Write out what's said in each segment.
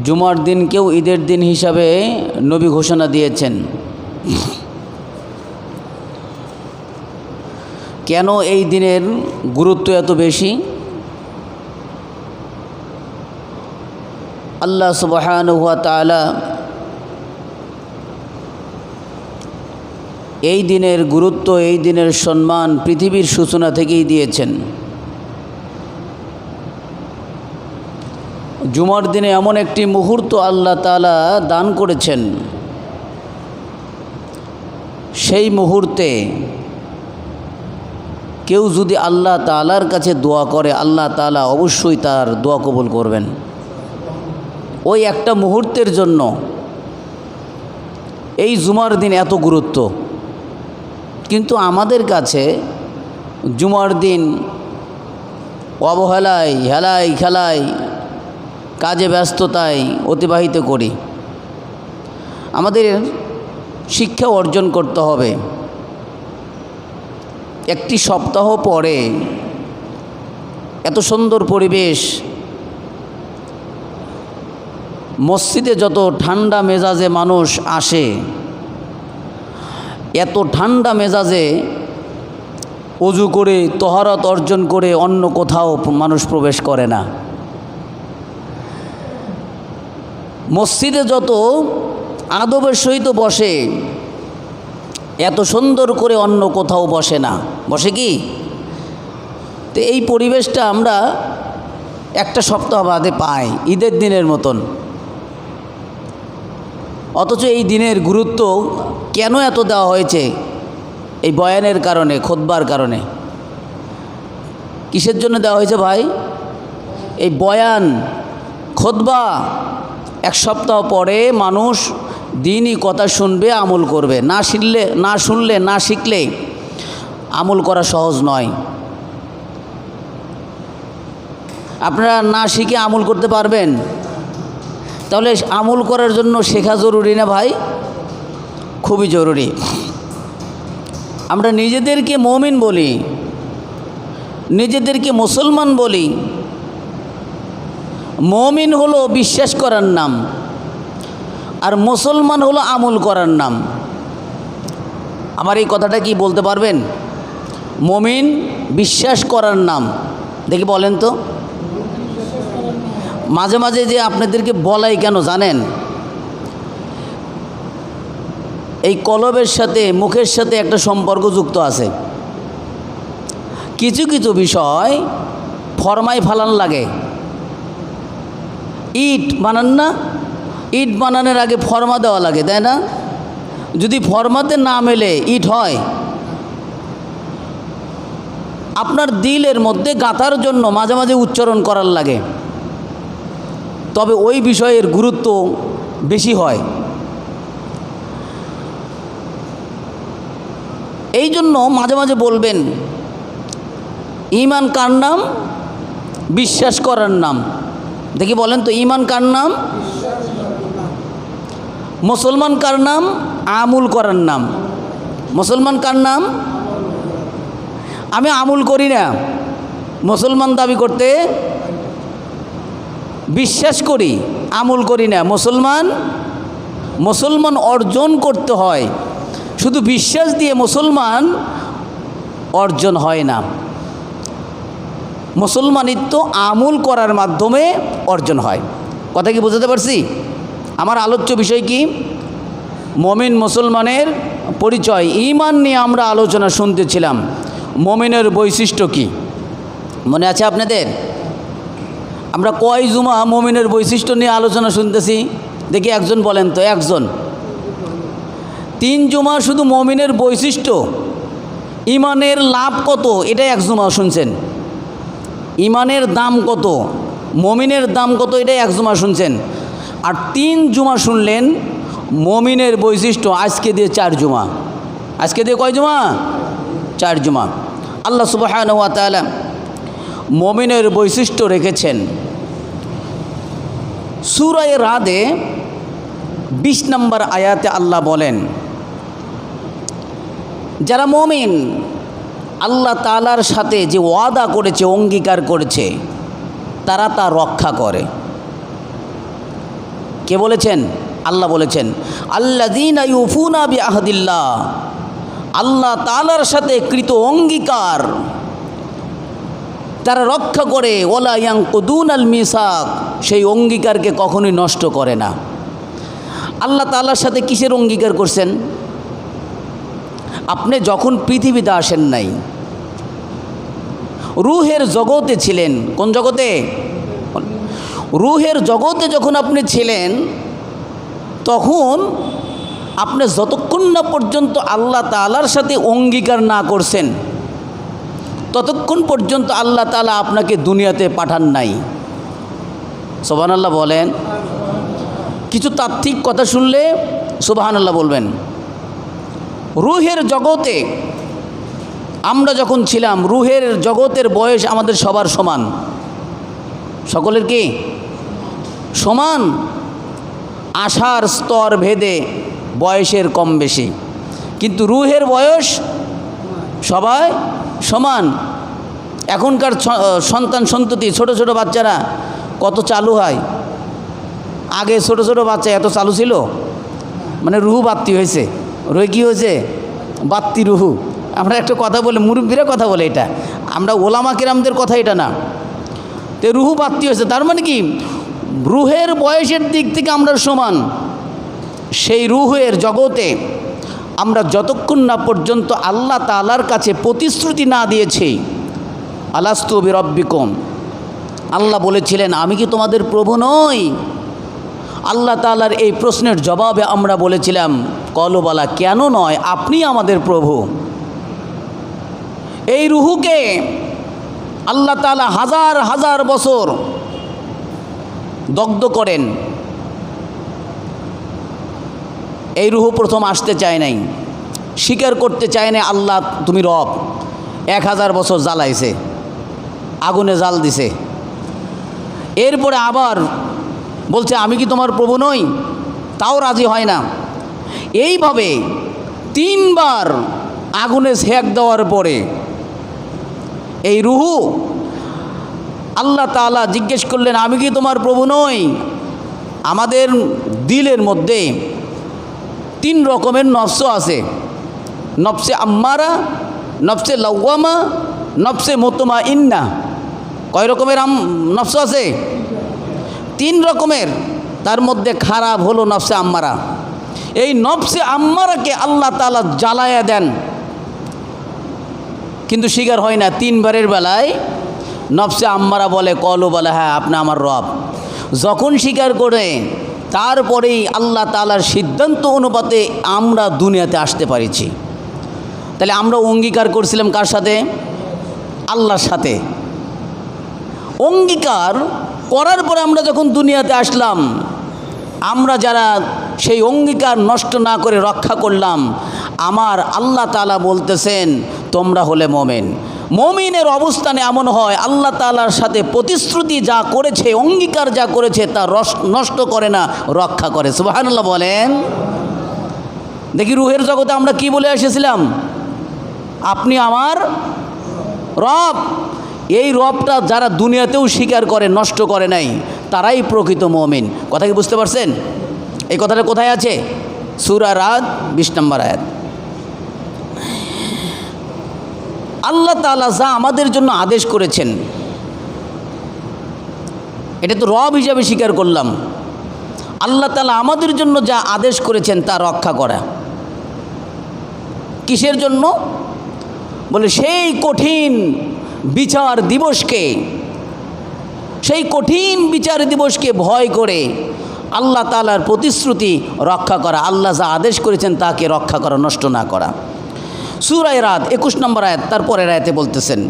জুমার দিনকেও ঈদের দিন হিসাবে নবী ঘোষণা দিয়েছেন। কেন এই দিনের গুরুত্ব এত বেশি? আল্লাহ সুবহানাহু ওয়া তাআলা এই দিনের গুরুত্ব, এই দিনের সম্মান পৃথিবীর সূচনা থেকেই দিয়েছেন। জুমার দিনে এমন একটি মুহূর্ত আল্লাহ তাআলা দান করেছেন, সেই মুহূর্তে কেউ যদি আল্লাহ তাআলার কাছে দোয়া করে, আল্লাহ তাআলা অবশ্যই তার দোয়া কবুল করবেন। ওই একটা মুহূর্তের জন্য এই জুমার দিন এত গুরুত্ব। কিন্তু আমাদের কাছে জুমার দিন অবহেলায়, হেলায় খেলায়, কাজে ব্যস্ততায় অতিবাহিত করি। আমাদের শিক্ষা অর্জন করতে হবে। একটি সপ্তাহ পরে এত সুন্দর পরিবেশ, মসজিদে যত ঠান্ডা মেজাজে মানুষ আসে, এত ঠান্ডা মেজাজে ওযু করে তহরত অর্জন করে অন্য কোথাও মানুষ প্রবেশ করে না। মসজিদে যত আদবের সহিত বসে, এত সুন্দর করে অন্য কোথাও বসে না। বসে কি? তো এই পরিবেশটা আমরা একটা সপ্তাহ বাদে পাই, ঈদের দিনের মতন। অথচ এই দিনের গুরুত্ব কেন এত দেওয়া হয়েছে? এই বয়ানের কারণে, খুতবার কারণে। কিসের জন্য দেওয়া হয়েছে ভাই? এই বয়ান, খুতবা, এক সপ্তাহ পরে মানুষ দিনই কথা শুনবে, আমল করবে। না শুনলে না শিখলে আমল করা সহজ নয়। আপনারা না শিখে আমল করতে পারবেন? তাহলে আমল করার জন্য শেখা জরুরি না ভাই? খুবই জরুরি। আমরা নিজেদেরকে মুমিন বলি, নিজেদেরকে মুসলমান বলি। মুমিন হলো বিশ্বাস করার নাম, আর মুসলমান হলো আমল করার নাম। আমার এই কথাটা কি বলতে পারবেন? মুমিন বিশ্বাস করার নাম। দেখি বলেন তো। মাঝে মাঝে যে আপনাদেরকে বলাই কেন জানেন? এই কলবের সাথে, মুখের সাথে একটা সম্পর্ক যুক্ত আছে। কিছু কিছু বিষয় ফরমাই ফালান লাগে। ইট বানান না, ইট বানানোর আগে ফরমা দেওয়া লাগে, তাই না? যদি ফরমাতে না মেলে ইট হয়। আপনার দিলের মধ্যে গাঁথার জন্য মাঝে মাঝে উচ্চারণ করার লাগে, তবে ওই বিষয়ের গুরুত্ব বেশি হয়। এই জন্য মাঝে মাঝে বলবেন, ঈমান কার নাম? বিশ্বাস করার নাম। দেখি বলেন তো, ঈমান কার নাম? মুসলমান কার নাম? আমল করার নাম। মুসলমান কার নাম? আমি আমল করি না, মুসলমান দাবি করতে। বিশ্বাস করি, আমল করি না। মুসলমান অর্জন করতে হয়। শুধু বিশ্বাস দিয়ে মুসলমান অর্জন হয় না। মুসলমানিত্ব আমল করার মাধ্যমে অর্জন হয়। কথা কি বুঝতে পারছি? আমার আলোচ্য বিষয় কি? মুমিন মুসলমানের পরিচয়। ঈমান নিয়ে আমরা আলোচনা শুনতেছিলাম। মুমিনের বৈশিষ্ট্য কি মনে আছে আপনাদের? আমরা কয় জুমা মুমিনের বৈশিষ্ট্য নিয়ে আলোচনা শুনতেছি? দেখি একজন বলেন তো, একজন। 3 জুমা শুধু মুমিনের বৈশিষ্ট্য। ঈমানের লাভ কত এটা এক জুমা শুনছেন। ঈমানের দাম কত, মুমিনের দাম কত এটা এক জুমা শুনছেন। আর 3 জুমা শুনলেন মুমিনের বৈশিষ্ট্য। আজকে দিয়ে 4 জুমা। আজকে দিয়ে কয় জুমা? 4 জুমা। আল্লাহ সুবহানাহু ওয়া তাআলা মুমিনের বৈশিষ্ট্য রেখেছেন। সূরা রাদে 20 নম্বর আয়াতে আল্লাহ বলেন, যারা মুমিন আল্লাহ তাআলার সাথে যে ওয়াদা করেছে, অঙ্গীকার করেছে, তারা তা রক্ষা করে। কে বলেছেন? আল্লাহ বলেছেন, আল্লাযীনা ইউফুনা বিআহদিল্লাহ, আল্লাহ তাআলার সাথে কৃত অঙ্গীকার তারা রক্ষা করে, ওয়ালা ইয়ানকুদুনাল মিসাক, সেই অঙ্গীকারকে কখনোই নষ্ট করে না। আল্লাহ তাআলার সাথে কিসের অঙ্গীকার করছেন? আপনি যখন পৃথিবীতে আসেন নাই, রুহের জগতে ছিলেন। কোন জগতে? রুহের জগতে যখন আপনি ছিলেন, তখন আপনি যতক্ষণ না পর্যন্ত আল্লাহ তাআলার সাথে অঙ্গীকার না করছেন, ততক্ষণ পর্যন্ত আল্লাহ তাআলা আপনাকে দুনিয়াতে পাঠান নাই। সুবহানাল্লাহ বলেন। কিছু তাত্ত্বিক কথা শুনলে সুবহানাল্লাহ বলবেন। রুহের জগতে আমরা যখন ছিলাম, রুহের জগতের বয়স আমাদের সবার সমান। সকলের কি সমান? আশার স্তর ভেদে বয়সের কম বেশি, কিন্তু রুহের বয়স সবাই সমান। এখনকার সন্তান সন্ততি, ছোট ছোট বাচ্চারা কত চালু হয়। আগে ছোট ছোট বাচ্চা এত চালু ছিল? মানে রুহু বাত্তি হয়েছে। রুহে কী হয়েছে? বাত্তি রুহু। আমরা একটা কথা বলে, মুরব্বীরা কথা বলে, এটা আমরা ওলামা কেরামদের কথা, এটা না। তো রুহু বাত্তি হয়েছে, তার মানে কি রুহের বয়সের দিক থেকে আমরা সমান। সেই রুহের জগতে আমরা যতক্ষণ না পর্যন্ত আল্লাহ তাআলার কাছে প্রতিশ্রুতি না দিয়েছি, আলাস্তু বিরব্বিকুম, আল্লাহ বলেছিলেন আমি কি তোমাদের প্রভু নই? আল্লাহ তাআলার এই প্রশ্নের জবাবে আমরা বলেছিলাম, কলু বালা, কেন নয়, আপনি আমাদের প্রভু। এই রুহুকে আল্লাহ তাআলা হাজার হাজার বছর দগ্ধ করেন। এই রুহু প্রথম আসতে চায় নাই, স্বীকার করতে চায় না আল্লাহ তুমি রব। 1000 বছর জ্বালাইছে, আগুনে জাল দিছে। এরপরে আবার বলছে আমি কি তোমার প্রভু নই? তাও রাজি হয় না। এইভাবে 3 বার আগুনে সেক দেওয়ার পরে এই রুহু আল্লাহ তাআলা জিজ্ঞেস করলেন আমি কি তোমার প্রভু নই? আমাদের দিলের মধ্যে 3 রকমের নফস আছে। নফসে আম্মারা, নফসে লাওয়ামা, নফসে মুতমাইন্না। কয় রকমের নফস আছে? 3 রকমের। তার মধ্যে খারাপ হলো নফসে আম্মারা। এই নফসে আম্মারাকে আল্লাহ তাআলা জ্বালায়া দেন, কিন্তু স্বীকার হয় না। 3 বারের বেলায় নফসে আম্মারা বলে, কলু বলে, হ্যাঁ আপনি আমার রব। যখন স্বীকার করে, তারপরেই আল্লাহ তাআলার সিদ্ধান্ত অনুপাতে আমরা দুনিয়াতে আসতে পারিছি। তাহলে আমরা অঙ্গীকার করছিলাম কার সাথে? আল্লাহর সাথে। অঙ্গীকার করার পরে আমরা যখন দুনিয়াতে আসলাম, আমরা যারা সেই অঙ্গীকার নষ্ট না করে রক্ষা করলাম, আমার আল্লাহ তাআলা বলতেছেন তোমরা হলে মুমিন। মুমিনের অবস্থানে এমন হয়, আল্লাহ তাআলার সাথে প্রতিশ্রুতি যা করেছে, অঙ্গীকার যা করেছে তা নষ্ট করে না, রক্ষা করে। সুবহানাল্লাহ বলেন। দেখি রুহের জগতে আমরা কি বলে এসেছিলাম? আপনি আমার রব। এই রবটা যারা দুনিয়াতেও স্বীকার করে, নষ্ট করে নাই, তারাই প্রকৃত মুমিন। কথা কি বুঝতে পারছেন? এই কথাটা কোথায় আছে? সূরা রাদ 20 নম্বর আয়াত। আল্লাহ তাআলা যা আমাদের জন্য আদেশ করেছেন, এটা তো রব হিসাবে স্বীকার করলাম। আল্লাহ তাআলা আমাদের জন্য যা আদেশ করেছেন তা রক্ষা করা। কিসের জন্য? বলে সেই কঠিন বিচার দিবসকে, সেই কঠিন বিচার দিবসকে ভয় করে আল্লাহ তাআলার প্রতিশ্রুতি রক্ষা করা। আল্লাহ যা আদেশ করেছেন তাকে রক্ষা করা, নষ্ট না করা। সূরা রাদ 21 নম্বর আয়াত, তারপরের আয়াতে বলতেছেন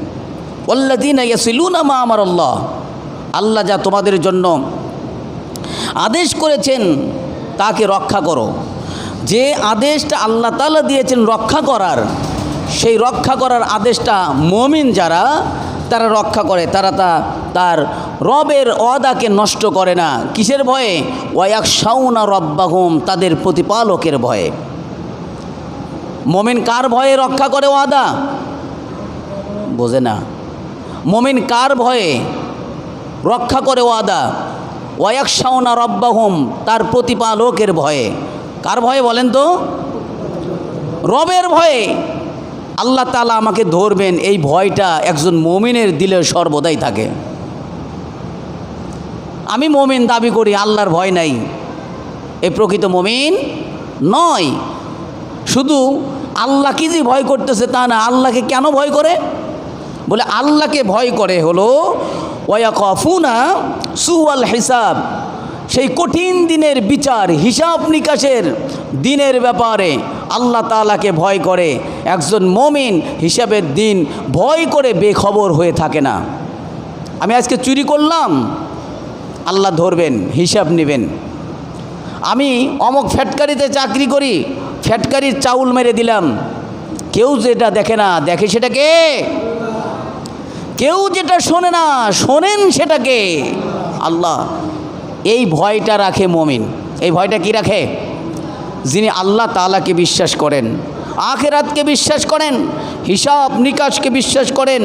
ওয়াল্লাযীনা ইয়াসিলুনা মা আমারাল্লাহ, আল্লাহ যা তোমাদের জন্য আদেশ করেছেন তাকে রক্ষা করো। যে আদেশটা আল্লাহ তাআলা দিয়েছেন রক্ষা করার, সেই রক্ষা করার আদেশটা মুমিন যারা, তারা রক্ষা করে। তারা তার রবের ওয়াদাকে নষ্ট করে না। কিসের ভয়ে? ওয়ায়াখশাউনা রাব্বাহুম, তাদের প্রতিপালকের ভয়ে। মুমিন কার ভয়ে রক্ষা করে ওয়াদা? বোঝে না। মুমিন কার ভয়ে রক্ষা করে ওয়াদা? ওয়ায়াকশাউনা রব্বাহুম, তার প্রতিপালকের ভয়ে। কার ভয়ে বলেন তো? রবের ভয়ে। আল্লাহ তাআলা আমাকে ধরবেন, এই ভয়টা একজন মুমিনের দিলে সর্বদাই থাকে। আমি মুমিন দাবি করি, আল্লাহর ভয় নাই, এ প্রকৃত মুমিন নয়। শুধু আল্লাহকে যে ভয় করতেছে তা না, আল্লাহকে কেন ভয় করে? বলে আল্লাহকে ভয় করে হলো ওয়ায়াখাফুনা সুআল হিসাব, সেই কঠিন দিনের বিচার, হিসাব নিকাশের দিনের ব্যাপারে আল্লাহ তাআলাকে ভয় করে। একজন মুমিন হিসাবের দিন ভয় করে বেখবর হয়ে থাকে না। আমি আজকে চুরি করলাম, আল্লাহ ধরবেন, হিসাব নেবেন। আমি অমুক ফ্যাটকারিতে চাকরি করি, ফ্যাটকারির চাউল মেরে দিলাম, কেউ যেটা দেখে না, দেখে সেটাকে। কেউ যেটা শোনে না, শোনেন সেটাকে আল্লাহ। এই ভয়টা রাখে মুমিন। এই ভয়টা কি রাখে? যিনি আল্লাহ তাআলাকে বিশ্বাস করেন, আখিরাতকে বিশ্বাস করেন, হিসাব নিকাশকে বিশ্বাস করেন,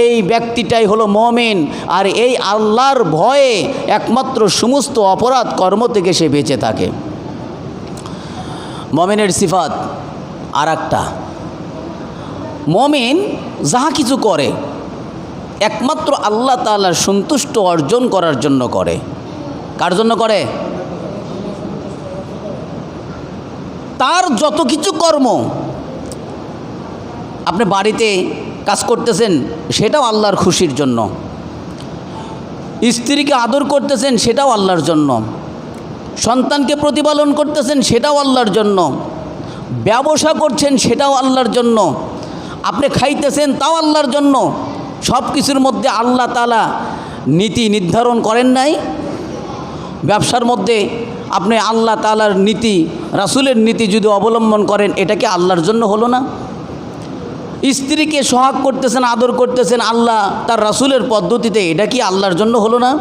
এই ব্যক্তিটাই হলো মুমিন। আর এই আল্লাহর ভয়ে একমাত্র সমস্ত অপরাধ কর্ম থেকে সে বেঁচে থাকে। মুমিনের সিফাত আর একটা, মুমিন যাহা কিছু করে একমাত্র আল্লাহ তাআলার সন্তুষ্ট অর্জন করার জন্য করে। কার জন্য করে? তার যত কিছু কর্ম, আপনি বাড়িতে কাজ করতেছেন সেটাও আল্লাহর খুশির জন্য, স্ত্রীকে আদর করতেছেন সেটাও আল্লাহর জন্য, সন্তানকে প্রতিপালন করতেছেন সেটাও আল্লাহর জন্য, ব্যবসা করছেন সেটাও আল্লাহর জন্য, আপনি খাইতেছেন তাও আল্লাহর জন্য। সব কিছুর মধ্যে আল্লাহ তাআলা নীতি নির্ধারণ করেন নাই? ব্যবসার মধ্যে আপনি আল্লাহ তাআলার নীতি, রাসূলের নীতি যদি অবলম্বন করেন, এটা কি আল্লাহর জন্য হলো না? স্ত্রীকে সোহাগ করতেছেন, আদর করতেছেন আল্লাহ তার রাসূলের পদ্ধতিতে, এটা কি আল্লাহর জন্য হলো না?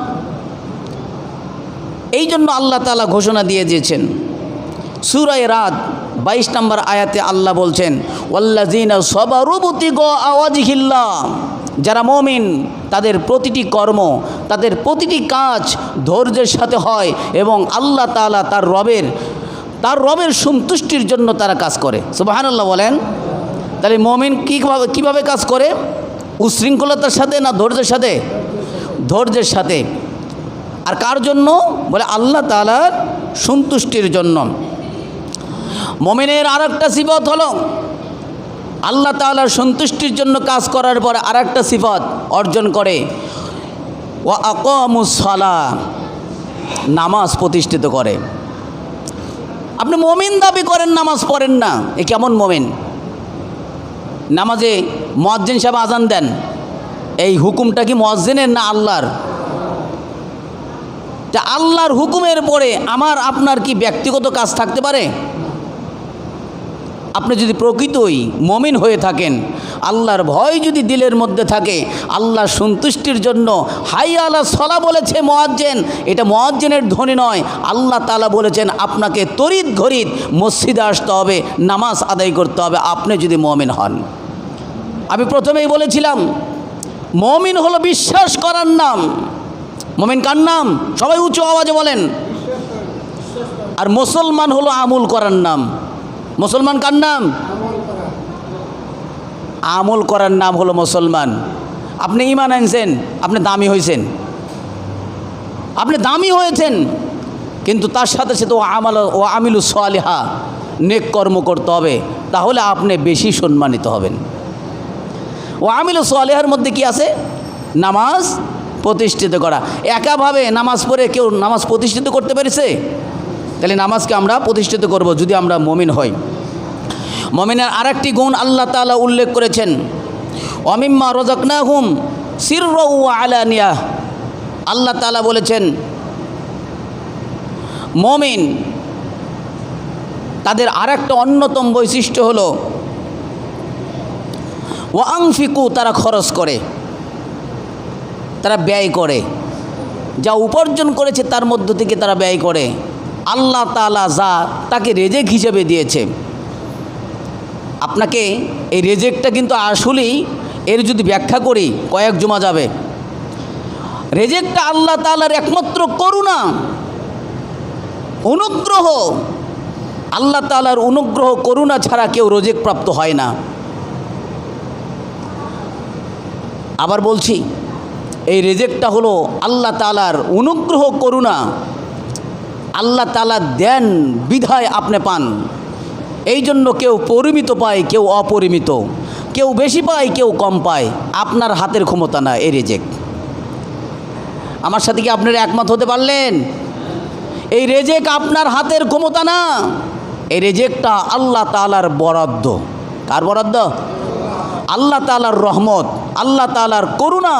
এই জন্য আল্লাহ তাআলা ঘোষণা দিয়ে দিয়েছেন সূরা রাদ 22 নম্বর আয়াতে আল্লাহ বলছেন, ওয়াল্লাযীনা সাবারু বুতিগা ওয়াজহিল্লাহ, যারা মুমিন তাদের প্রতিটি কর্ম, তাদের প্রতিটি কাজ ধৈর্যের সাথে হয় এবং আল্লাহ তাআলা তার রবের সন্তুষ্টির জন্য তারা কাজ করে। সুবহানাল্লাহ বলেন। তাহলে মুমিন কীভাবে কাজ করে? উশৃঙ্খলতার সাথে না ধৈর্যের সাথে? ধৈর্যের সাথে। আর কার জন্য? বলে আল্লাহ তাআলার সন্তুষ্টির জন্য। মুমিনের আরেকটা সিফাত হলো আল্লাহ তাআলার সন্তুষ্টির জন্য কাজ করার পরে আরেকটা সিফাত অর্জন করে, ওয়া আকামুস সালাহ, নামাজ প্রতিষ্ঠিত করে। আপনি মুমিন দাবি করেন, নামাজ পড়েন না, এ কেমন মুমিন? নামাজে মুয়াজ্জিন সাহেব আজান দেন, এই হুকুমটা কি মুয়াজ্জিনের না আল্লাহর? তা আল্লাহর হুকুমের পরে আমার আপনার কি ব্যক্তিগত কাজ থাকতে পারে? আপনি যদি প্রকৃতই মুমিন হয়ে থাকেন, আল্লাহর ভয় যদি দিলের মধ্যে থাকে, আল্লাহর সন্তুষ্টির জন্য হাইয়া আলা সলা বলেছে মুয়াজ্জিন, এটা মুয়াজ্জিনের ধ্বনি নয়, আল্লাহ তাআলা বলেছেন আপনাকে তড়িৎ ঘড়িৎ মসজিদে আসতে হবে, নামাজ আদায় করতে হবে, আপনি যদি মুমিন হন। আমি প্রথমেই বলেছিলাম মুমিন হলো বিশ্বাস করার নাম। মুমিন কার নাম? সবাই উঁচু আওয়াজে বলেন। আর মুসলমান হলো আমল করার নাম। মুসলমান কার নাম? আমল করার নাম হলো মুসলমান। আপনি ঈমান আনছেন, আপনি দামি হয়েছেন, আপনি দামি হয়েছেন, কিন্তু তার সাথে সাথে ও আমিলু সালিহা, নেক কর্ম করতে হবে, তাহলে আপনি বেশি সম্মানিত হবেন। ও আমিলু সালিহার মধ্যে কি আছে? নামাজ প্রতিষ্ঠিত করা। একাভাবে নামাজ পড়ে কেউ নামাজ প্রতিষ্ঠিত করতে পেরেছে? তাহলে নামাজকে আমরা প্রতিষ্ঠিত করব যদি আমরা মুমিন হই। মুমিনের আরেকটি গুণ আল্লাহ তাআলা উল্লেখ করেছেন, ওয়ামিম্মা রাযাকনাহুম সিররা ওয়া আলানিয়া। আল্লাহ তাআলা বলেছেন মুমিন তাদের আরেকটা অন্যতম বৈশিষ্ট্য হলো ওয়া আনফিকু, তারা খরচ করে, তারা ব্যয় করে, যা উপার্জন করেছে তার মধ্য থেকে তারা ব্যয় করে। আল্লাহ তাআলা যা তাকে রেজেক হিসেবে দিয়েছে, আপনাকে এই রেজেকটা কিন্তু আসলেই এর যদি ব্যাখ্যা করি কয়েক জমা যাবে। রেজেকটা আল্লাহ তাআলার একমাত্র করুণা, অনুগ্রহ। আল্লাহ তাআলার অনুগ্রহ করুণা ছাড়া কেউ রেজেক প্রাপ্ত হয় না। আবার বলছি, এই রেজেকটা হলো আল্লাহ তাআলার অনুগ্রহ করুণা। আল্লাহ তাআলা দেন বিধায় আপনি পান। এই জন্য কেউ পরিমিত পায়, কেউ অপরিমিত, কেউ বেশি পায়, কেউ কম পায়। আপনার হাতের ক্ষমতা না এই রেজেক। আমার সাথে কি আপনারা একমত হতে পারলেন? এই রেজেক আপনার হাতের ক্ষমতা না, এই রেজেকটা আল্লাহ তাআলার বরাদ্দ। কার বরাদ্দ? আল্লাহ তাআলার রহমত, আল্লাহ তাআলার করুণা।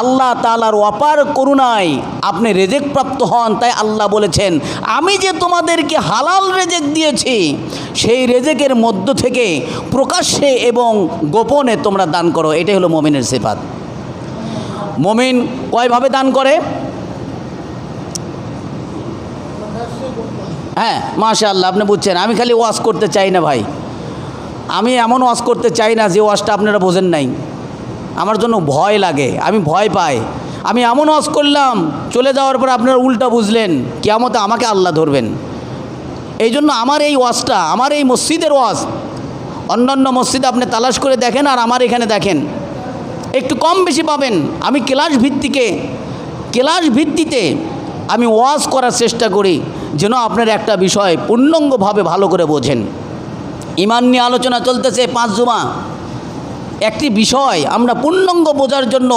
আল্লাহ তাআলার অপার করুণায় আপনি রেজেক প্রাপ্ত হন। তাই আল্লাহ বলেছেন, আমি যে তোমাদেরকে হালাল রেজেক দিয়েছি, সেই রেজেকের মধ্য থেকে প্রকাশ্যে এবং গোপনে তোমরা দান করো। এটাই হলো মুমিনের সিফাত। মুমিন কয়ভাবে দান করে? হ্যাঁ, মাশাআল্লাহ, আপনি বুঝছেন। আমি খালি ওয়াজ করতে চাই না ভাই, আমি এমন ওয়াজ করতে চাই না যে ওয়াজটা আপনারা বোঝেন নাই। আমার জন্য ভয় লাগে, আমি ভয় পাই। আমি এমন ওয়াজ করলাম, চলে যাওয়ার পর আপনারা উল্টা বুঝলেন, কিয়ামতে আমাকে আল্লাহ ধরবেন। এই জন্য আমার এই ওয়াজটা, আমার এই মসজিদের ওয়াজ, অন্যান্য মসজিদে আপনি তালাশ করে দেখেন আর আমার এখানে দেখেন, একটু কম বেশি পাবেন। আমি ক্লাস ভিত্তিতে আমি ওয়াজ করার চেষ্টা করি, যেন আপনার একটা বিষয় পূর্ণাঙ্গভাবে ভালো করে বোঝেন। ঈমান নিয়ে আলোচনা চলতেছে 5 জুমা। একটি বিষয় আমরা পূর্ণাঙ্গ বোঝার জন্য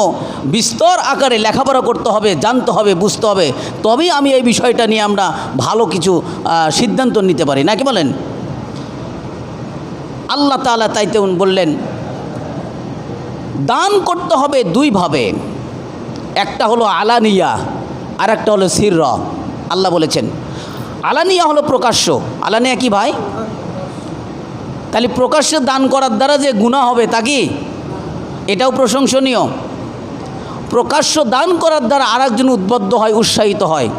বিস্তর আকারে লেখাপড়া করতে হবে, জানতে হবে, বুঝতে হবে। তবেই আমি এই বিষয়টা নিয়ে আমরা ভালো কিছু সিদ্ধান্ত নিতে পারি, নাকি বলেন? আল্লাহ তাআলা তাইতে বললেন, দান করতে হবে 2 ভাবে। একটা হলো আলানিয়া, আর একটা হলো সিররা। আল্লাহ বলেছেন আলানিয়া হলো প্রকাশ্য। আলানিয়া কি ভাই? তাহলে প্রকাশ্যে দান করার দ্বারা যে গুনাহ হবে তা কি? এটাও প্রশংসনীয়। প্রকাশ্য দান করার দ্বারা আরেকজন উদ্বুদ্ধ হয়, উৎসাহিত হয়।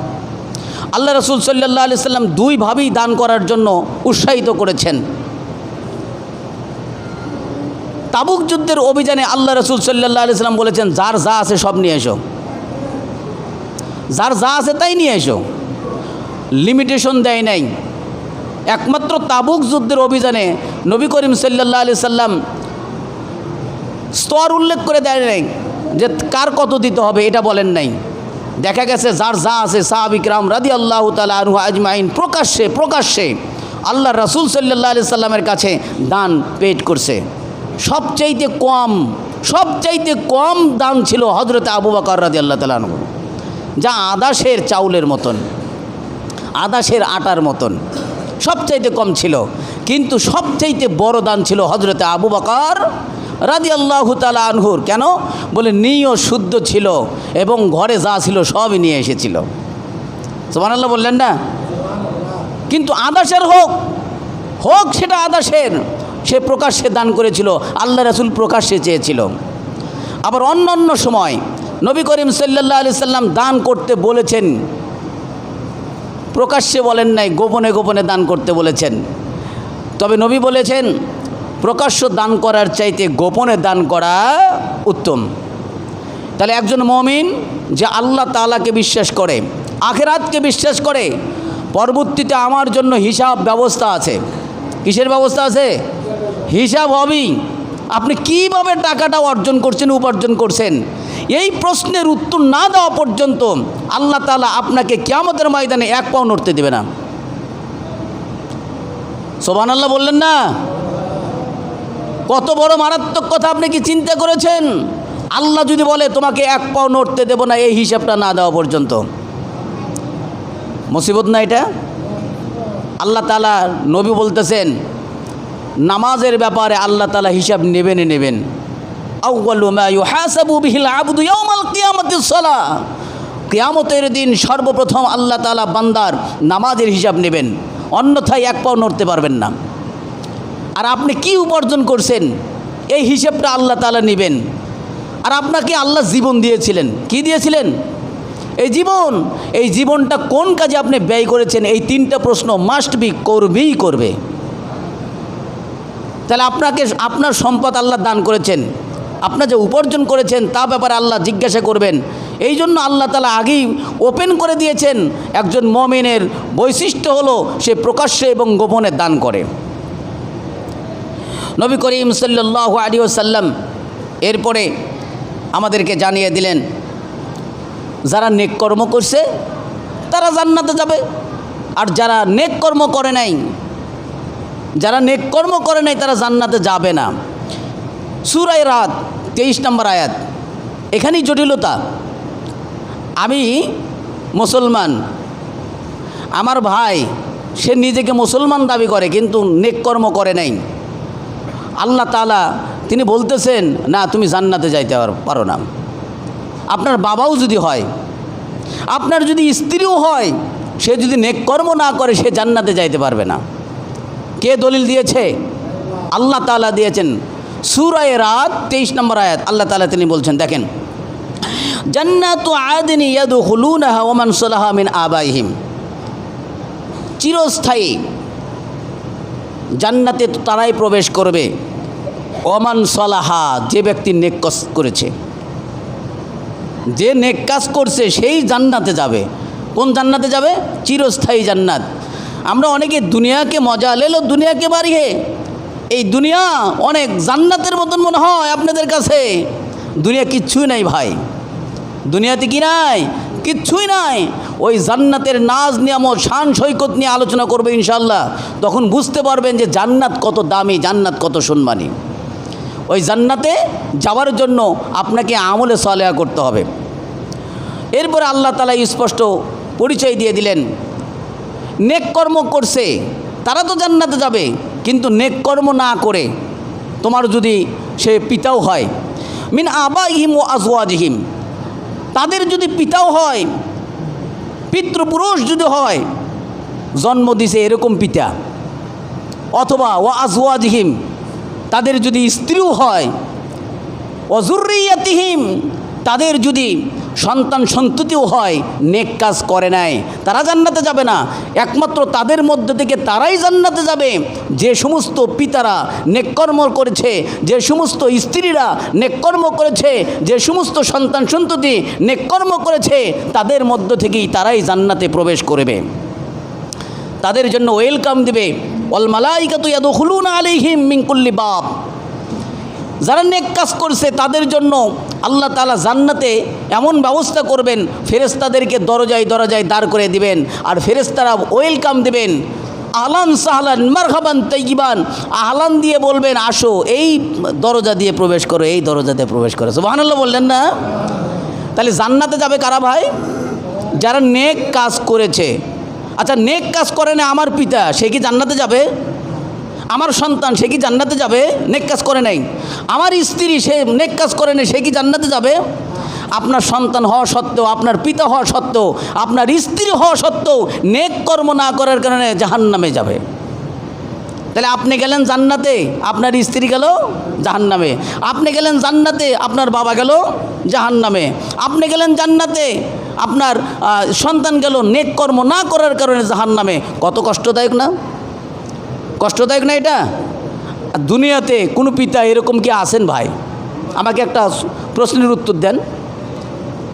আল্লাহ রাসূল সাল্লাল্লাহু আলাইহি সাল্লাম 2 ভাবেই দান করার জন্য উৎসাহিত করেছেন। তাবুক যুদ্ধের অভিযানে আল্লাহ রাসূল সাল্লাল্লাহু আলাইহি সাল্লাম বলেছেন, যার যা আছে সব নিয়ে এসো, যার যা আছে তাই নিয়ে এসো। লিমিটেশন দেয় নাই। একমাত্র তাবুক যুদ্ধের অভিযানে নবী করিম সাল্লাল্লাহু আলাইহি সাল্লাম স্তর উল্লেখ করে দেয় নাই, যে কার কত দিতে হবে এটা বলেন নাই। দেখা গেছে যার যা আছে সাহাবী কিরাম রাদিয়াল্লাহু তাআলা আনহু আজমাইন প্রকাশ্যে আল্লাহ রাসূল সাল্লাল্লাহু আলাইহি সাল্লামের কাছে দান পেড করছে। সবচাইতে কম দান ছিল হযরত আবু বকর রাদিয়াল্লাহু তাআলা আনহু, যা আদাসের চাউলের মতন, আদাসের আটার মতন সবচাইতে কম ছিল। কিন্তু সবচাইতে বড় দান ছিল হযরত আবু বকর রাদিয়াল্লাহু তাআলা আনহুর। কেন? বলে নিয়ত শুদ্ধ ছিল এবং ঘরে যা ছিল সবই নিয়ে এসেছিল। সুবহানাল্লাহ বললেন না? কিন্তু আদাসের হোক সেটা আদাসের, সে প্রকাশ্যে দান করেছিল। আল্লাহ রাসূল প্রকাশ্যে চেয়েছিল। আবার অন্য সময় নবী করিম সাল্লাল্লাহু আলাইহি সাল্লাম দান করতে বলেছেন, প্রকাশ্যে বলেন নাই, গোপনে গোপনে দান করতে বলেছেন। তবে নবী বলেছেন, প্রকাশ্য দান করার চাইতে গোপনে দান করা উত্তম। তাহলে একজন মুমিন যে আল্লাহ তাআলাকে বিশ্বাস করে, আখিরাতকে বিশ্বাস করে, পরবর্তীতে আমার জন্য হিসাব ব্যবস্থা আছে। কিসের ব্যবস্থা আছে? হিসাব হবেই। আপনি কীভাবে টাকাটা উপার্জন করছেন, এই প্রশ্নের উত্তর না দেওয়া পর্যন্ত আল্লাহ তাআলা আপনাকে কিয়ামতের ময়দানে 1 পাও নড়তে দেবে না। সুবহানাল্লাহ বললেন না? কত বড় মারাত্মক কথা আপনি কি চিন্তা করেছেন? আল্লাহ যদি বলে তোমাকে 1 পাও নড়তে দেব না এই হিসাবটা না দেওয়া পর্যন্ত, মুসিবত না এটা? আল্লাহ তাআলা নবী বলতেছেন, নামাজের ব্যাপারে আল্লাহ তাআলা হিসাব নেবেন। আউয়ালু মা ইউহাসাবু বিহিল আবদু ইয়াউমাল কিয়ামাতিস সালাহ। কিয়ামতের দিন সর্বপ্রথম আল্লাহ তাআলা বান্দার নামাজের হিসাব নেবেন, অন্যথায় 1 পাও নড়তে পারবেন না। আর আপনি কি উপার্জন করছেন এই হিসাবটা আল্লাহ তাআলা নেবেন। আর আপনাকে আল্লাহ জীবন দিয়েছিলেন, কি দিয়েছিলেন? এই জীবনটা কোন কাজে আপনি ব্যয় করেছেন? এই 3টা প্রশ্ন মাস্ট বি করবে। তাহলে আপনার সম্পদ আল্লাহ দান করেছেন, আপনার যে উপার্জন করেছেন তা ব্যাপারে আল্লাহ জিজ্ঞাসা করবেন, এই জন্য আল্লাহ তাআলা আগেই ওপেন করে দিয়েছেন, একজন মুমিনের বৈশিষ্ট্য হলো সে প্রকাশ্যে এবং গোপনে দান করে। নবী করিম সাল্লাল্লাহু আলাইহি ওয়াসাল্লাম এরপরে আমাদেরকে জানিয়ে দিলেন, যারা নেক কর্ম করছে তারা জান্নাতে যাবে, আর যারা নেক কর্ম করে নাই, তারা জান্নাতে যাবে না। সূরা রাত 23 নম্বর আয়াত। এখানেই জটিলতা। আমি মুসলমান, আমার ভাই সে নিজেকে মুসলমান দাবি করে কিন্তু নেক কর্ম করে নাই। আল্লাহ তাআলা তিনি বলতেছেন, না তুমি জান্নাতে যাইতে পারো না। আপনার বাবাও যদি হয়, আপনার যদি স্ত্রীও হয়, সে যদি নেক কর্ম না করে সে জান্নাতে যাইতে পারবে না। কে দলিল দিয়েছে? আল্লাহ তাআলা দিয়েছেন। সূরা রাত 23 নম্বর আয়াত আল্লাহ তাআলা তিনি বলছেন, দেখেন, জান্নাতু আদন ইয়াদখুলুনাহা ওয়া মান সালাহা মিন আবাইহিম, চিরস্থায়ী জান্নাতে তারাই প্রবেশ করবে, ওমান সালাহা, যে ব্যক্তি নেক কাজ করেছে, যে নেক কাজ করছে সেই জান্নাতে যাবে। কোন জান্নাতে যাবে? চিরস্থায়ী জান্নাত। আমরা অনেকে দুনিয়াকে মজা লেলো দুনিয়াকে বাড়িয়ে, এই দুনিয়া অনেক জান্নাতের মতন মনে হয় আপনাদের কাছে। দুনিয়া কিচ্ছুই নাই ভাই, দুনিয়াতে কি নাই? কিচ্ছুই নাই। ওই জান্নাতের নাজ নিয়ামত শান সৈকত নিয়ে আলোচনা করবে ইনশাআল্লাহ, তখন বুঝতে পারবেন যে জান্নাত কত দামি, জান্নাত কত সম্মানী। ওই জান্নাতে যাওয়ার জন্য আপনাকে আমলে সালেহা করতে হবে। এরপরে আল্লাহ তাআলা স্পষ্ট পরিচয় দিয়ে দিলেন, নেক কর্ম করছে তারা তো জান্নাতে যাবে, কিন্তু নেক কর্ম না করে তোমার যদি সে পিতাও হয়, মিন আবাইহিম ওয়া আজওয়াজিহিম, তাদের যদি পিতাও হয়, পিতৃপুরুষ যদি হয়, জন্ম দিছে এরকম পিতা, অথবা ওয়া আজওয়াজিহিম, তাদের যদি স্ত্রীও হয়, ওয়া যুররিয়াতিহিম, তাদের যদি সন্তান সন্ততিও হয়, নেক কাজ করে নাই, তারা জান্নাতে যাবে না। একমাত্র তাদের মধ্যে থেকে তারাই জান্নাতে যাবে যে সমস্ত পিতারা নেককর্ম করেছে, যে সমস্ত স্ত্রীরা নেককর্ম করেছে, যে সমস্ত সন্তান সন্ততি নেককর্ম করেছে, তাদের মধ্য থেকেই তারাই জান্নাতে প্রবেশ করবে। তাদের জন্য ওয়েলকাম দিবে, ওয়াল মালাইকাতু ইয়াদখুলুনা আলাইহিম মিন কুল্লি বাব, যারা নেক কাজ করছে তাদের জন্য আল্লাহ তাআলা জান্নাতে এমন ব্যবস্থা করবেন, ফেরেশতাদেরকে দরজায় দরজায় দাঁড় করে দিবেন, আর ফেরেশতারা ওয়েলকাম দিবেন, আহলান সাহলান মারহাবান তাইয়িবান, আহলান দিয়ে বলবেন আসো, এই দরজা দিয়ে প্রবেশ করো, এই দরজা দিয়ে প্রবেশ করো। সুবহানাল্লাহ বললেন না? তাহলে জান্নাতে যাবে কারা ভাই? যারা নেক কাজ করেছে। আচ্ছা, নেক কাজ করে না আমার পিতা, সে কি জান্নাতে যাবে? আমার সন্তান সে কি জান্নাতে যাবে? নেক কাজ করে নাই। আমার স্ত্রী সে নেক কাজ করে নাই, সে কি জান্নাতে যাবে? আপনার সন্তান হওয়া সত্ত্বেও, আপনার পিতা হওয়া সত্ত্বেও, আপনার স্ত্রী হওয়া সত্ত্বেও নেক কর্ম না করার কারণে জাহান্নামে যাবে। তাহলে আপনি গেলেন জান্নাতে, আপনার স্ত্রী গেল জাহান্নামে। আপনি গেলেন জান্নাতে, আপনার বাবা গেল জাহান্নামে। আপনি গেলেন জান্নাতে, আপনার সন্তান গেল নেক কর্ম না করার কারণে জাহান্নামে। কত কষ্টদায়ক না? কষ্টদায়ক না এটা? দুনিয়াতে কোনো পিতা এরকম কি আছেন ভাই? আমাকে একটা প্রশ্নের উত্তর দেন।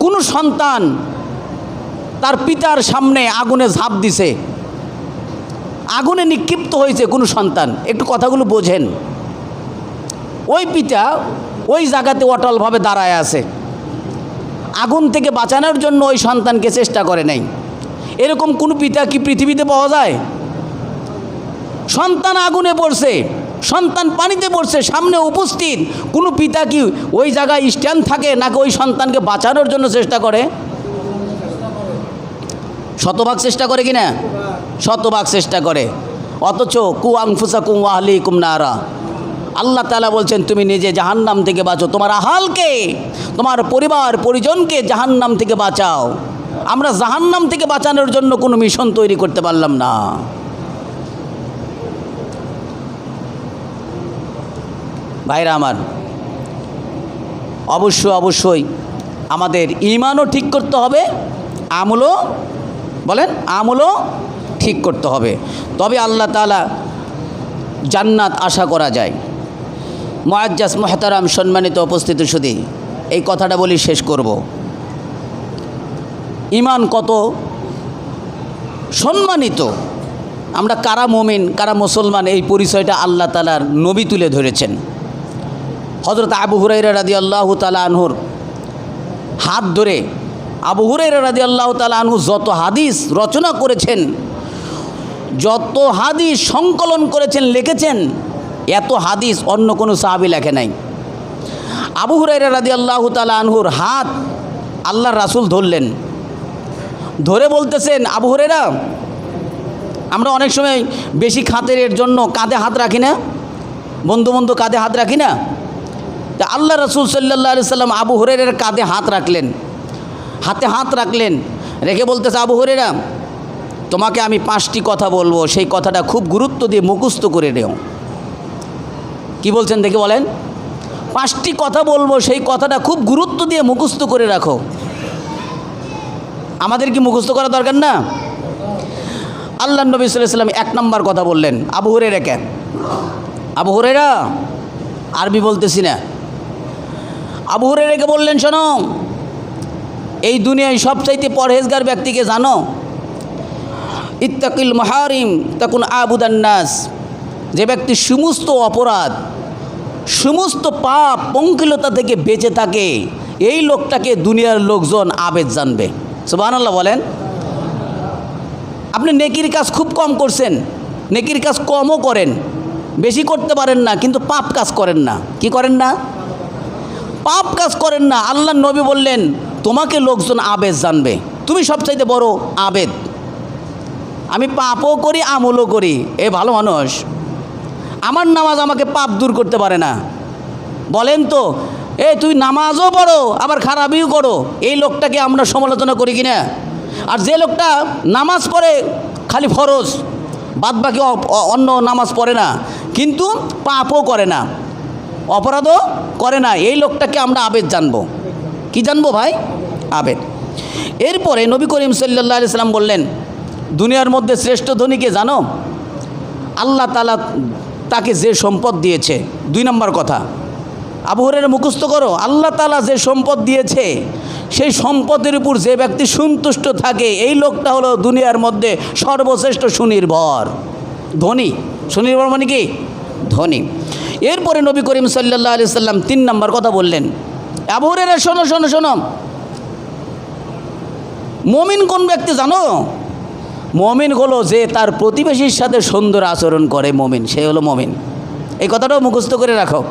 কোনো সন্তান তার পিতার সামনে আগুনে ঝাঁপ দিছে, আগুনে নিক্ষিপ্ত হয়েছে কোনো সন্তান, একটু কথাগুলো বোঝেন। ওই পিতা ওই জায়গাতে অটলভাবে দাঁড়ায় আছে, আগুন থেকে বাঁচানোর জন্য ওই সন্তানকে চেষ্টা করে নাই। এরকম কোনো পিতা কি পৃথিবীতে পাওয়া যায়? সন্তান আগুনে পড়ছে, সন্তান পানিতে পড়ছে, সামনে উপস্থিত, কোনো পিতা কি ওই জায়গায় স্ট্যান্ড থাকে নাকি ওই সন্তানকে বাঁচানোর জন্য চেষ্টা করে? শতভাগ চেষ্টা করে কিনা? শতভাগ চেষ্টা করে। অথচ কু আনফুসাকুম ওয়া আহলিকুম নারা, আল্লাহ তাআলা বলছেন তুমি নিজে জাহান্নাম থেকে বাঁচো, তোমার আহালকে, তোমার পরিবার পরিজনকে জাহান্নাম থেকে বাঁচাও। আমরা জাহান্নাম থেকে বাঁচানোর জন্য কোনো মিশন তৈরি করতে পারলাম না। ভাইরা আমার, অবশ্যই আমাদের ঈমানও ঠিক করতে হবে, আমলও, বলেন, আমলও ঠিক করতে হবে, তবে আল্লাহ তাআলা জান্নাত আশা করা যায়। মুআজ্জাজ মুহতারাম সম্মানিত উপস্থিতি সুধী, এই কথাটা বলি শেষ করব। ঈমান কত সম্মানিত, আমরা কারা মুমিন কারা মুসলমান এই পরিচয়টা আল্লাহ তাআলার নবী তুলে ধরেছেন। হযরত আবু হুরায়রা রাদিয়াল্লাহু তাআলা আনহুর হাত ধরে আবু হুরায়রা রাদিয়াল্লাহু তাআলা আনহু যত হাদিস রচনা করেছেন, যত হাদিস সংকলন করেছেন, লিখেছেন, এত হাদিস অন্য কোনো সাহাবী লেখে নাই। আবু হুরায়রা রাদিয়াল্লাহু তাআলা আনহুর হাত আল্লাহর রাসূল ধরলেন, ধরে বলতেছেন, আবু হুরায়রা, আমরা অনেক সময় বেশি খাতিরের জন্য কাঁধে হাত রাখি না, বন্ধু কাঁধে হাত রাখি না। তা আল্লাহ রাসূল সাল্লাল্লাহু আলাইহি সাল্লাম আবু হুরায়রার কাঁধে হাত রাখলেন, হাতে হাত রাখলেন, রেখে বলতেছে, আবু হুরায়রা, তোমাকে আমি 5টি কথা বলবো, সেই কথাটা খুব গুরুত্ব দিয়ে মুখস্থ করে নেও। কি বলছেন দেখে বলেন? 5টি কথা বলবো, সেই কথাটা খুব গুরুত্ব দিয়ে মুখস্থ করে রাখো। আমাদের কি মুখস্থ করা দরকার না? আল্লাহ নবী সাল্লাল্লাহু আলাইহি সাল্লাম 1 নম্বর কথা বললেন আবু হুরায়রাকে। আবু হুরায়রা, আরবি বলতেছি না, আবু হুরায়রাকে বললেন, শোনো, এই দুনিয়ায় সবচাইতে পরহেজগার ব্যক্তিকে জানো? ইত্তাকিল মাহারিম তাকুন আবুদান নাস। যে ব্যক্তি সমস্ত অপরাধ, সমস্ত পাপ পঙ্কিলতা থেকে বেঁচে থাকে, এই লোকটাকে দুনিয়ার লোকজন আবেদ জানবে। সুবহানাল্লাহ বলেন। আপনি নেকির কাজ খুব কম করছেন, নেকির কাজ কমও করেন, বেশি করতে পারেন না, কিন্তু পাপ কাজ করেন না। কি করেন না? পাপ কাজ করেন না। আল্লাহ নবী বললেন, তোমাকে লোকজন আবেদ জানবে, তুমি সবচাইতে বড় আবেদ। আমি পাপও করি, আমলও করি, এ ভালো মানুষ। আমার নামাজ আমাকে পাপ দূর করতে পারে না। বলেন তো, তুই নামাজও পড়ো আবার খারাপিও করো, এই লোকটাকে আমরা সমালোচনা করি কিনা? আর যে লোকটা নামাজ পড়ে খালি ফরজ, বাদ বাকি অন্য নামাজ পড়ে না, কিন্তু পাপও করে না, অপরাধও করে না, এই লোকটাকে আমরা আবেদ জানবো। কি জানবো ভাই? আবেদ। এরপরে নবী করিম সাল্লাল্লাহু আলাইহি সাল্লাম বললেন, দুনিয়ার মধ্যে শ্রেষ্ঠ ধনীকে জানো? আল্লাহ তাআলা তাকে যে সম্পদ দিয়েছে। 2 নম্বর কথা আবু হুরায়রা মুখস্থ করো, আল্লাহ তাআলা যে সম্পদ দিয়েছে, সেই সম্পদের উপর যে ব্যক্তি সন্তুষ্ট থাকে, এই লোকটা হলো দুনিয়ার মধ্যে সর্বশ্রেষ্ঠ সুনির্ভর ধনী। সুনির্ভর মানে কি? ধনী। এরপরে নবী করিম সাল্লাল্লাহু আলাইহি সাল্লাম 3 নম্বর কথা বললেন, আবু হুরায়রা শোনো শোনো শোনো, মুমিন কোন ব্যক্তি জানো? মুমিন হলো যে তার প্রতিবেশীর সাথে সুন্দর আচরণ করে, মুমিন, সে হলো মুমিন। এই কথাটাও মুখস্থ করে রাখো।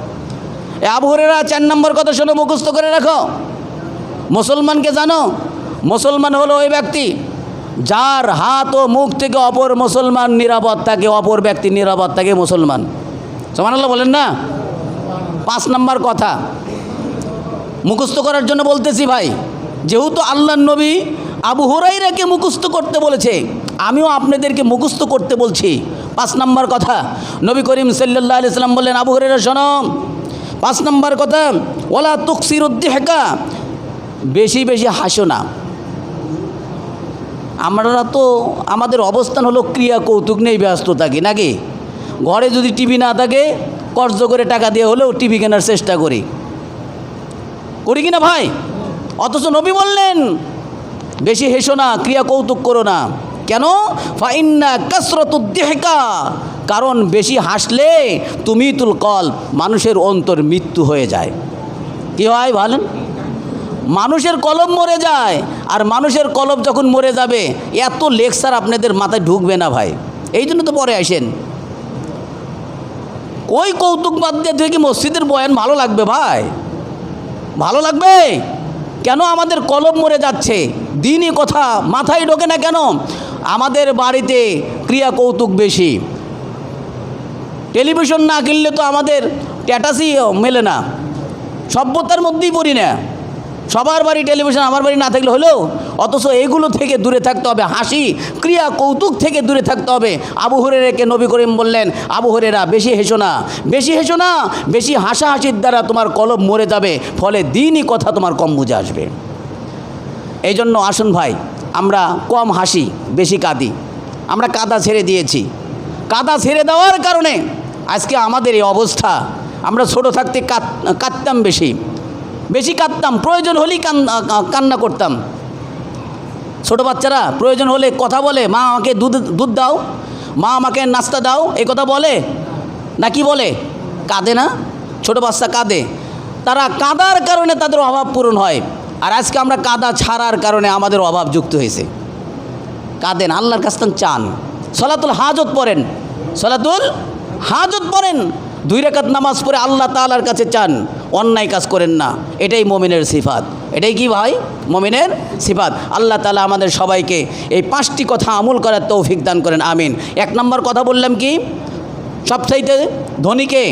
আবু হুরায়রা 4 নম্বর কথা শোনো, মুখস্থ করে রাখো। মুসলমানকে জানো? মুসলমান হলো ওই ব্যক্তি যার হাত ও মুখ থেকে অপর মুসলমান নিরাপদ থাকে, অপর ব্যক্তি নিরাপদ থাকে, মুসলমান। সুবহানাল্লাহ বলেন না? 5 নম্বর কথা মুখস্থ করার জন্য বলতেছি ভাই, যেহেতু আল্লাহর নবী আবু হুরায়রাকে মুখস্থ করতে বলেছে, আমিও আপনাদেরকে মুখস্থ করতে বলছি। 5 নম্বর কথা নবী করিম সাল্লাল্লাহু আলাইহি সাল্লাম বললেন, আবু হুরায়রা শোনো, 5 নম্বর কথা, ওয়ালা তুকসিরুদ্দিহকা, বেশি বেশি হাসো না। আমরা তো আমাদের অবস্থান হলো ক্রিয়া কৌতুক নেই ব্যস্ত থাকি, নাকি? ঘরে যদি টিভি না থাকে, কর্জ করে টাকা দিয়ে হলেও টিভি কেনার চেষ্টা করি কিনা ভাই? অথচ নবী বললেন, বেশি হেসো না, ক্রিয়া কৌতুক করো না। কেন? ফাইন্না কাসরাতুদ্দিহকা, কারণ বেশি হাসলে তুমিতুল কলব, মানুষের অন্তর মৃত্যু হয়ে যায়। কি হয় বলেন? মানুষের কলব মরে যায়। আর মানুষের কলব যখন মরে যাবে, এত লেকচার আপনাদের মাথায় ঢুকবে না ভাই। এই জন্য তো পরে আসেন। ওই কৌতুক বাদ দিয়ে তুই কি মসজিদের বয়ান ভালো লাগবে ভাই? ভালো লাগবে? কেন? আমাদের কলব মরে যাচ্ছে, দিনই কথা মাথায় ঢোকে না কেন? আমাদের বাড়িতে ক্রিয়া কৌতুক বেশি। টেলিভিশন না কিনলে তো আমাদের স্ট্যাটাসই মেলে না, সভ্যতার মধ্যেই পড়ি না। সবার বাড়ি টেলিভিশন, আমার বাড়ি না থাকলে হলেও। অথচ এইগুলো থেকে দূরে থাকতে হবে, হাসি ক্রিয়া কৌতুক থেকে দূরে থাকতে হবে। আবু হুরায়রাকে নবী করিম বললেন, আবু হুরায়রা বেশি হেসো না, বেশি হেসো না, বেশি হাসাহাসির দ্বারা তোমার কলব মরে যাবে, ফলে দিনই কথা তোমার কম বুঝে আসবে। এই জন্য আসুন ভাই, আমরা কম হাসি, বেশি কাঁদি। আমরা কাদা ছেড়ে দিয়েছি। কাদা ছেড়ে দেওয়ার কারণে আজকে আমাদের এই অবস্থা। আমরা ছোট থাকতে কাঁদতাম, বেশি কাঁদতাম, প্রয়োজন হলেই কান্না করতাম। ছোট বাচ্চারা প্রয়োজন হলে কথা বলে, মা আমাকে দুধ দাও, মা আমাকে নাস্তা দাও, এই কথা বলে না? কি বলে? কাঁদে না? ছোট বাচ্চা কাঁদে। তারা কাঁদার কারণে তাদের অভাব পূরণ হয়। আর আজকে আমরা কাঁদা ছাড়ার কারণে আমাদের অভাব যুক্ত হয়েছে। কাঁদেন, আল্লাহর কাছে চান, সলাতুল হাজত পড়েন, সলাতুল হাজত পড়েন, 2 রাকাত নামাজ পড়ে আল্লাহ তাআলার কাছে চান, অন্যায় কাজ করেন না। এটাই মুমিনের সিফাত। এটাই কি ভাই? মুমিনের সিফাত। আল্লাহ তাআলা আমাদের সবাইকে এই 5টি কথা আমল করার তৌফিক দান করেন, আমিন। 1 নম্বর কথা বললাম কি, সবচাইতে ধনীকে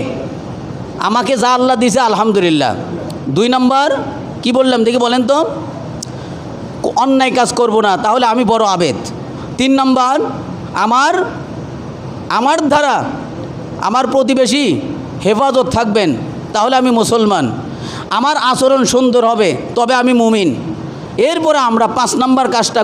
আমাকে যা আল্লাহ দিয়েছে আলহামদুলিল্লাহ। 2 নম্বর কি বললাম দেখি বলেন তো? অন্যায় কাজ করব না, তাহলে আমি বড় আবেদ। 3 নম্বর আমার দ্বারা আমার প্রতিবেশী হেফাজত থাকবেন, তাহলে আমি মুসলমান। আমার আচরণ সুন্দর হবে, তবে আমি মুমিন। এরপরে আমরা 5 নম্বর কাজটা